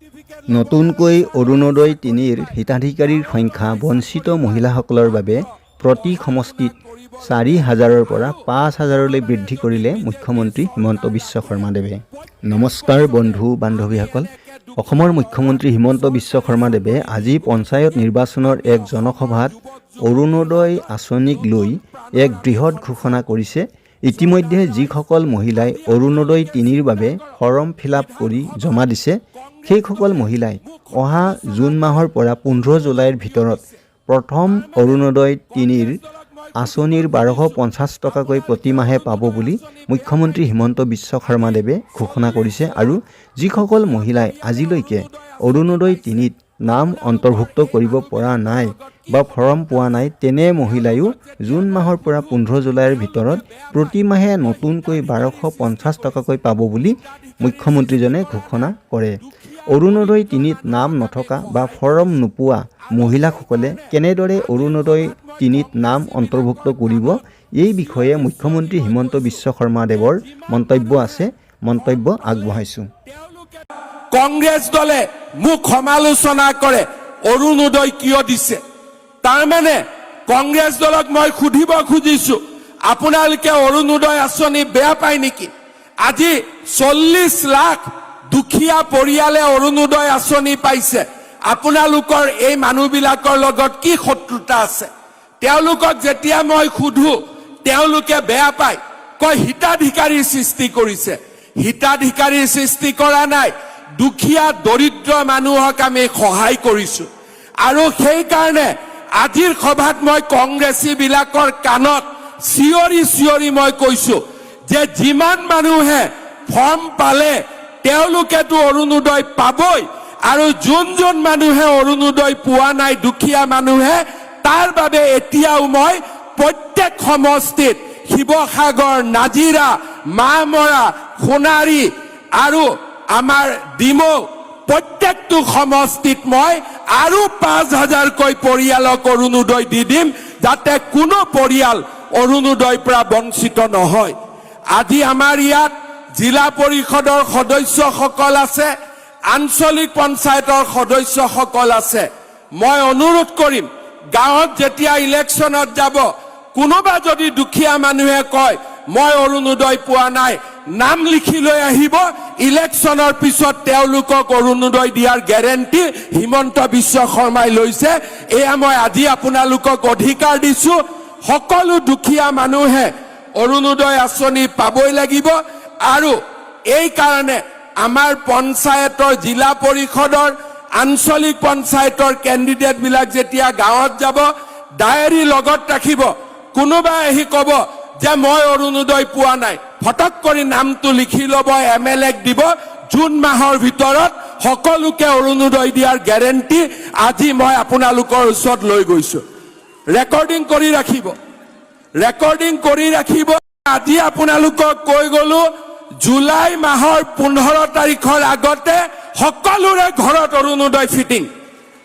নতুনকৈ অৰুণোদয় ৩ৰ হিতাধিকাৰীৰ সংখ্যা বঞ্চিত মহিলাসকলৰ বাবে প্ৰতি সমষ্টিত ৪,০০০ৰ পৰা ৫,০০০লৈ বৃদ্ধি কৰিলে মুখ্যমন্ত্ৰী হিমন্ত বিশ্ব শৰ্মাদেৱে। নমস্কাৰ বন্ধু বান্ধৱীসকল, অসমৰ মুখ্যমন্ত্ৰী হিমন্ত বিশ্ব শৰ্মাদেৱে আজি পঞ্চায়ত নিৰ্বাচনৰ এক জনসভাত অৰুণোদয় আঁচনিক লৈ এক বৃহৎ ঘোষণা কৰিছে। ইতিমধ্যে যিসকল মহিলাই অৰুণোদয় ৩ৰ বাবে ফৰ্ম ফিল-আপ কৰি জমা দিছে, সেইসকল মহিলাই অহা জুন মাহৰ পৰা 15 জুলাইৰ ভিতৰত প্ৰথম অৰুণোদয় ৩ৰ আঁচনিৰ ১,২৫০ টকাকৈ প্ৰতিমাহে পাব বুলি মুখ্যমন্ত্ৰী হিমন্ত বিশ্ব শৰ্মাদেৱে ঘোষণা কৰিছে। আৰু যিসকল মহিলাই আজিলৈকে অৰুণোদয় ৩ত নাম অন্তৰ্ভুক্ত কৰিব পৰা নাই বা ফৰ্ম পোৱা নাই, তেনে মহিলায়ো জুন মাহৰ পৰা 15 জুলাইৰ ভিতৰত প্ৰতিমাহে নতুনকৈ ১,২৫০ টকাকৈ পাব বুলি মুখ্যমন্ত্ৰীজনে ঘোষণা কৰে। অৰুণোদয় ৩ত নাম নথকা বা ফৰ্ম নোপোৱা মহিলাসকলে কেনেদৰে অৰুণোদয় ৩ত নাম অন্তৰ্ভুক্ত কৰিব, এই বিষয়ে মুখ্যমন্ত্ৰী হিমন্ত বিশ্ব শৰ্মাদেৱৰ মন্তব্য আছে। মন্তব্য আগবঢ়াইছোঁ। কংগ্ৰেছ দলে মোক সমালোচনা কৰে অৰুণোদয় কিয় দিছে। তাৰমানে কংগ্ৰেছ দলক মই সুধিব খুজিছো, আপোনালোকে অৰুণোদয় আঁচনি বেয়া পায় নেকি? আজি 40 লাখ দুখীয়া পৰিয়ালে অৰুণোদয় আঁচনি পাইছে। আপোনালোকৰ এই মানুহবিলাকৰ লগত কি শত্ৰুতা আছে? তেওঁলোকক যেতিয়া মই সুধো, তেওঁলোকে বেয়া পায়, কয় হিতাধিকাৰীৰ সৃষ্টি কৰিছে। হিতাধিকাৰীৰ সৃষ্টি কৰা নাই, দুখীয়া দৰিদ্ৰ মানুহক আমি সহায় কৰিছো। আৰু সেইকাৰণে আজিৰ সভাত মই কংগ্ৰেছী বিলাকৰ কাণত চিঞৰি চিঞৰি মই কৈছো যে যিমান মানুহে ফৰ্ম পালে তেওঁলোকেতো অৰুণোদয় পাবই, আৰু যোন মানুহে অৰুণোদয় পোৱা নাই দুখীয়া মানুহে, তাৰ বাবে এতিয়াও মই প্ৰত্যেক সমষ্টিত শিৱসাগৰ, নাজিৰা, মামৰা, সোণাৰী আৰু আমাৰ ডিমৌ প্ৰত্যেকটো সমষ্টিত মই আৰু ৫,০০০কৈ পৰিয়ালক অৰুণোদয় দি দিম, যাতে কোনো পৰিয়াল অৰুণোদয়ৰ পৰা বঞ্চিত নহয়। আজি আমাৰ ইয়াত জিলা পৰিষদৰ সদস্যসকল আছে, আঞ্চলিক পঞ্চায়তৰ সদস্যসকল আছে। মই অনুৰোধ কৰিম, গাঁৱত যেতিয়া ইলেকশ্যনত যাব, কোনোবা যদি দুখীয়া মানুহে কয় মই অৰুণোদয় পোৱা নাই, নাম লিখি লৈ আহিব। ইলেকশ্যনৰ পিছত তেওঁলোকক অৰুণোদয় দিয়াৰ গেৰেণ্টি হিমন্ত বিশ্ব শৰ্মাই লৈছে। এয়া মই আজি আপোনালোকক অধিকাৰ দিছো। সকলো দুখীয়া মানুহে অৰুণোদয় আঁচনি পাবই লাগিব। আৰু এই কাৰণে আমাৰ পঞ্চায়তৰ, জিলা পৰিষদৰ, আঞ্চলিক পঞ্চায়তৰ কেণ্ডিডেট বিলাক যেতিয়া গাঁৱত যাব, ডায়েৰী লগত ৰাখিব। কোনোবাই আহি ক'ব যে মই অৰুণোদয় পোৱা নাই, ফটক কৰি নামটো লিখি ল'ব, MLAক দিব। জুন মাহৰ ভিতৰত সকলোকে অৰুণোদয় দিয়াৰ গেৰেণ্টি আজি মই আপোনালোকৰ ওচৰত লৈ গৈছো। ৰেকৰ্ডিং কৰি ৰাখিব, ৰেকৰ্ডিং কৰি ৰাখিব। আজি আপোনালোকক কৈ গলো, জুলাই মাহৰ 15 তাৰিখৰ আগতে সকলোৰে ঘৰত অৰুণোদয় ফিটিং।